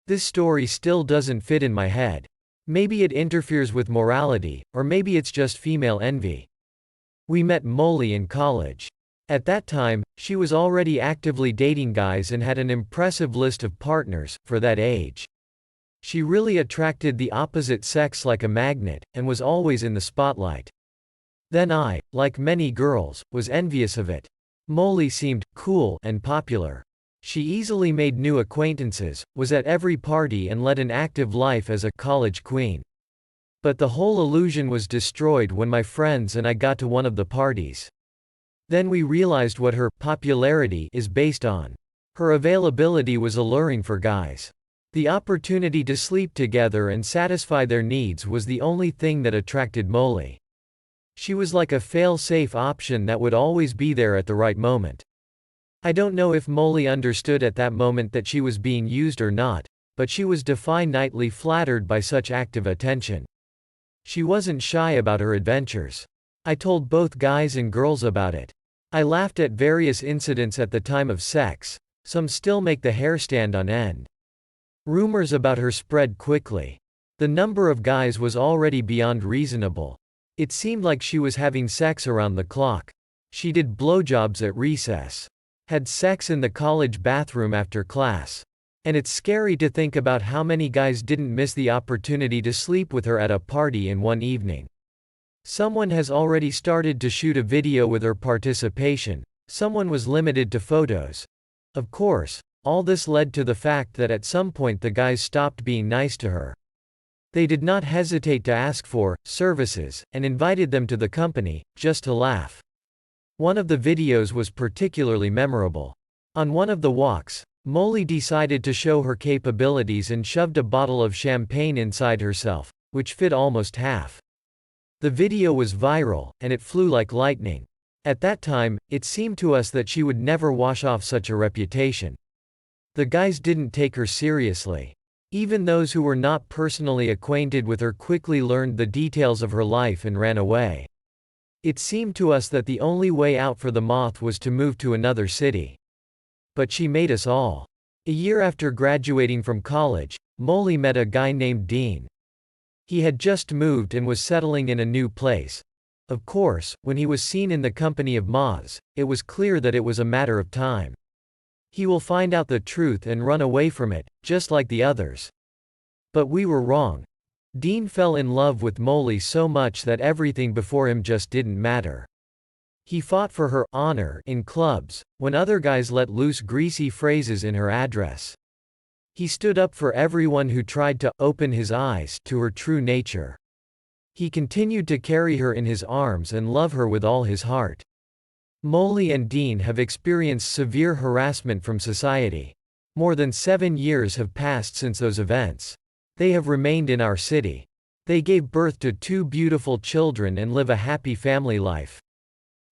This story still doesn't fit in my head. Maybe it interferes with morality, or maybe it's just female envy. We met Molly in college. At that time, she was already actively dating guys and had an impressive list of partners, for that age. She really attracted the opposite sex like a magnet, and was always in the spotlight. Then I, like many girls, was envious of it. Molly seemed cool and popular. She easily made new acquaintances, was at every party and led an active life as a college queen. But the whole illusion was destroyed when my friends and I got to one of the parties. Then we realized what her popularity is based on. Her availability was alluring for guys. The opportunity to sleep together and satisfy their needs was the only thing that attracted Molly. She was like a fail-safe option that would always be there at the right moment. I don't know if Molly understood at that moment that she was being used or not, but she was definitely flattered by such active attention. She wasn't shy about her adventures. I told both guys and girls about it. I laughed at various incidents at the time of sex, some still make the hair stand on end. Rumors about her spread quickly. The number of guys was already beyond reasonable. It seemed like she was having sex around the clock. She did blowjobs at recess. Had sex in the college bathroom after class. And it's scary to think about how many guys didn't miss the opportunity to sleep with her at a party in one evening. Someone has already started to shoot a video with her participation. Someone was limited to photos. Of course, all this led to the fact that at some point the guys stopped being nice to her. They did not hesitate to ask for services, and invited them to the company, just to laugh. One of the videos was particularly memorable. On one of the walks, Molly decided to show her capabilities and shoved a bottle of champagne inside herself, which fit almost half. The video was viral, and it flew like lightning. At that time, it seemed to us that she would never wash off such a reputation. The guys didn't take her seriously. Even those who were not personally acquainted with her quickly learned the details of her life and ran away. It seemed to us that the only way out for the moth was to move to another city. But she made us all. A year after graduating from college, Molly met a guy named Dean. He had just moved and was settling in a new place. Of course, when he was seen in the company of moths, it was clear that it was a matter of time. He will find out the truth and run away from it, just like the others. But we were wrong. Dean fell in love with Molly so much that everything before him just didn't matter. He fought for her honor in clubs, when other guys let loose greasy phrases in her address. He stood up for everyone who tried to open his eyes to her true nature. He continued to carry her in his arms and love her with all his heart. Molly and Dean have experienced severe harassment from society. More than 7 years have passed since those events. They have remained in our city. They gave birth to 2 beautiful children and live a happy family life.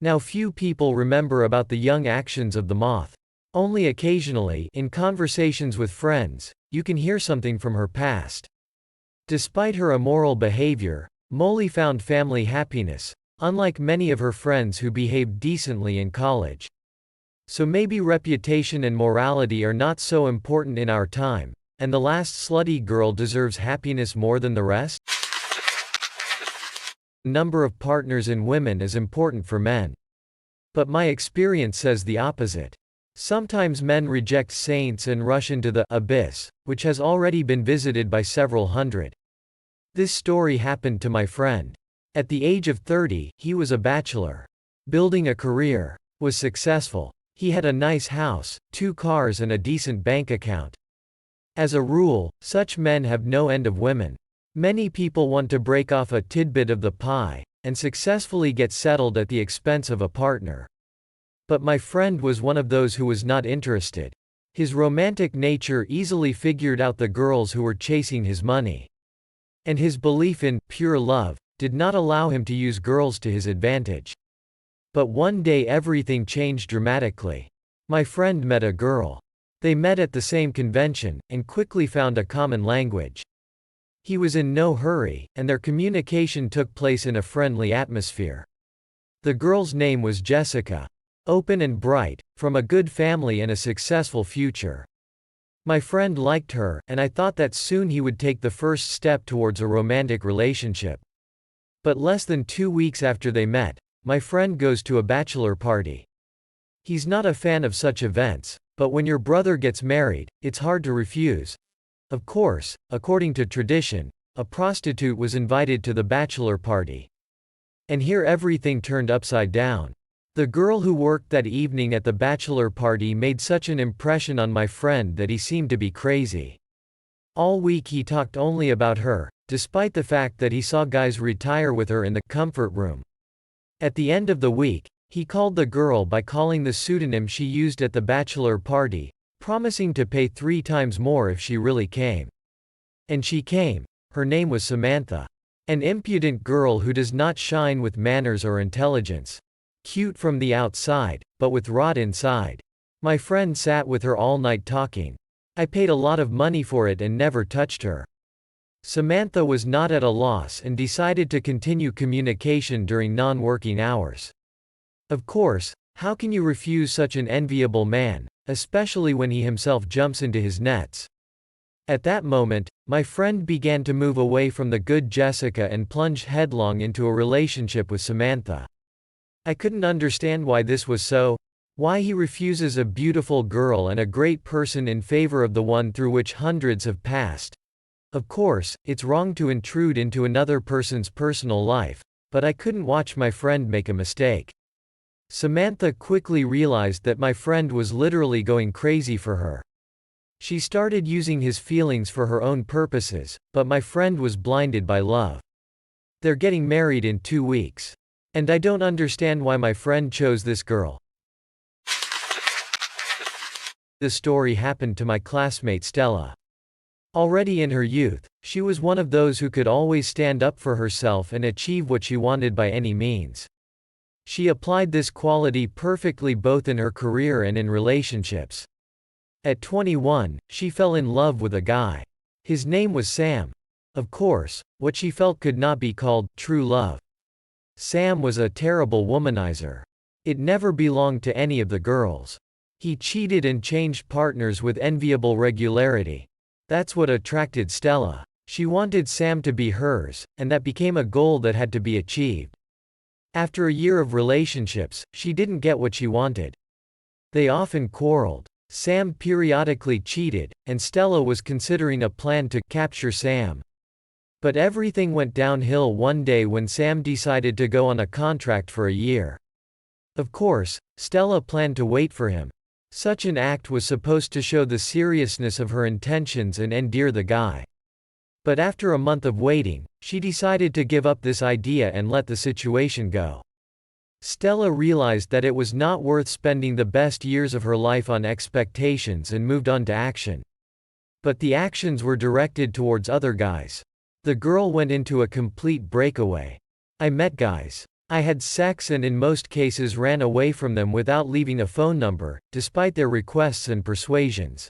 Now few people remember about the young actions of the moth. Only occasionally, in conversations with friends, you can hear something from her past. Despite her immoral behavior, Molly found family happiness, unlike many of her friends who behaved decently in college. So maybe reputation and morality are not so important in our time, and the last slutty girl deserves happiness more than the rest? Number of partners in women is important for men. But my experience says the opposite. Sometimes men reject saints and rush into the abyss, which has already been visited by several hundred. This story happened to my friend. At the age of 30, he was a bachelor. Building a career. Was successful. He had a nice house, 2 cars and a decent bank account. As a rule, such men have no end of women. Many people want to break off a tidbit of the pie, and successfully get settled at the expense of a partner. But my friend was one of those who was not interested. His romantic nature easily figured out the girls who were chasing his money. And his belief in pure love did not allow him to use girls to his advantage. But one day everything changed dramatically. My friend met a girl. They met at the same convention, and quickly found a common language. He was in no hurry, and their communication took place in a friendly atmosphere. The girl's name was Jessica. Open and bright, from a good family and a successful future. My friend liked her, and I thought that soon he would take the first step towards a romantic relationship. But less than 2 weeks after they met, my friend goes to a bachelor party. He's not a fan of such events, but when your brother gets married, it's hard to refuse. Of course, according to tradition, a prostitute was invited to the bachelor party. And here everything turned upside down. The girl who worked that evening at the bachelor party made such an impression on my friend that he seemed to be crazy. All week he talked only about her, despite the fact that he saw guys retire with her in the comfort room. At the end of the week, he called the girl by calling the pseudonym she used at the bachelor party, promising to pay 3 times more if she really came. And she came. Her name was Samantha. An impudent girl who does not shine with manners or intelligence. Cute from the outside, but with rot inside. My friend sat with her all night talking. I paid a lot of money for it and never touched her. Samantha was not at a loss and decided to continue communication during non-working hours. Of course, how can you refuse such an enviable man, especially when he himself jumps into his nets? At that moment, my friend began to move away from the good Jessica and plunged headlong into a relationship with Samantha. I couldn't understand why this was so, why he refuses a beautiful girl and a great person in favor of the one through which hundreds have passed. Of course, it's wrong to intrude into another person's personal life, but I couldn't watch my friend make a mistake. Samantha quickly realized that my friend was literally going crazy for her. She started using his feelings for her own purposes, but my friend was blinded by love. They're getting married in 2 weeks. And I don't understand why my friend chose this girl. This story happened to my classmate Stella. Already in her youth, she was one of those who could always stand up for herself and achieve what she wanted by any means. She applied this quality perfectly both in her career and in relationships. At 21, she fell in love with a guy. His name was Sam. Of course, what she felt could not be called true love. Sam was a terrible womanizer. It never belonged to any of the girls. He cheated and changed partners with enviable regularity. That's what attracted Stella. She wanted Sam to be hers, and that became a goal that had to be achieved. After a year of relationships, she didn't get what she wanted. They often quarreled. Sam periodically cheated, and Stella was considering a plan to capture Sam. But everything went downhill one day when Sam decided to go on a contract for a year. Of course, Stella planned to wait for him. Such an act was supposed to show the seriousness of her intentions and endear the guy. But after a month of waiting, she decided to give up this idea and let the situation go. Stella realized that it was not worth spending the best years of her life on expectations and moved on to action. But the actions were directed towards other guys. The girl went into a complete breakaway. I met guys. I had sex and in most cases ran away from them without leaving a phone number, despite their requests and persuasions.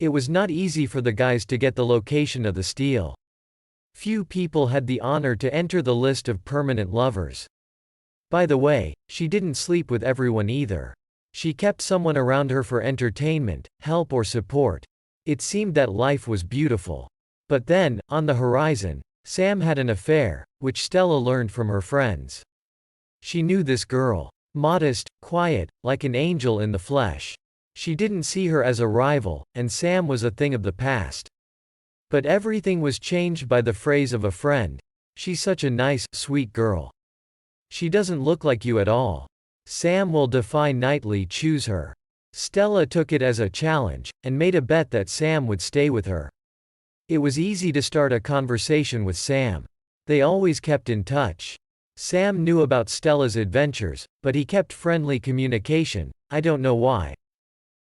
It was not easy for the guys to get the location of the steal. Few people had the honor to enter the list of permanent lovers. By the way, she didn't sleep with everyone either. She kept someone around her for entertainment, help or support. It seemed that life was beautiful. But then, on the horizon, Sam had an affair, which Stella learned from her friends. She knew this girl. Modest, quiet, like an angel in the flesh. She didn't see her as a rival, and Sam was a thing of the past. But everything was changed by the phrase of a friend. She's such a nice, sweet girl. She doesn't look like you at all. Sam will defy nightly choose her. Stella took it as a challenge, and made a bet that Sam would stay with her. It was easy to start a conversation with Sam. They always kept in touch. Sam knew about Stella's adventures, but he kept friendly communication, I don't know why.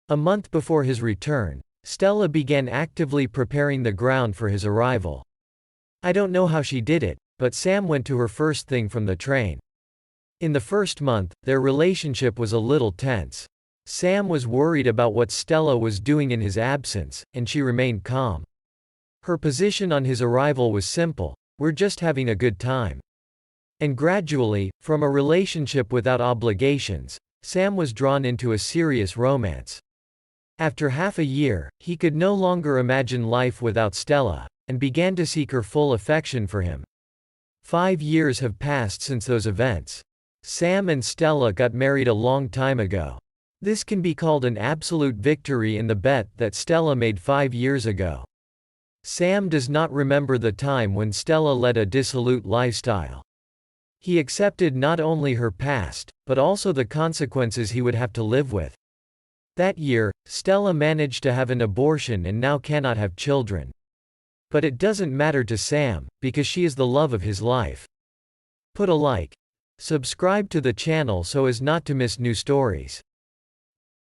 A month before his return, Stella began actively preparing the ground for his arrival. I don't know how she did it, but Sam went to her first thing from the train. In the first month, their relationship was a little tense. Sam was worried about what Stella was doing in his absence, and she remained calm. Her position on his arrival was simple: we're just having a good time. And gradually, from a relationship without obligations, Sam was drawn into a serious romance. After half a year, he could no longer imagine life without Stella, and began to seek her full affection for him. 5 years have passed since those events. Sam and Stella got married a long time ago. This can be called an absolute victory in the bet that Stella made 5 years ago. Sam does not remember the time when Stella led a dissolute lifestyle. He accepted not only her past, but also the consequences he would have to live with. That year, Stella managed to have an abortion and now cannot have children. But it doesn't matter to Sam, because she is the love of his life. Put a like. Subscribe to the channel so as not to miss new stories.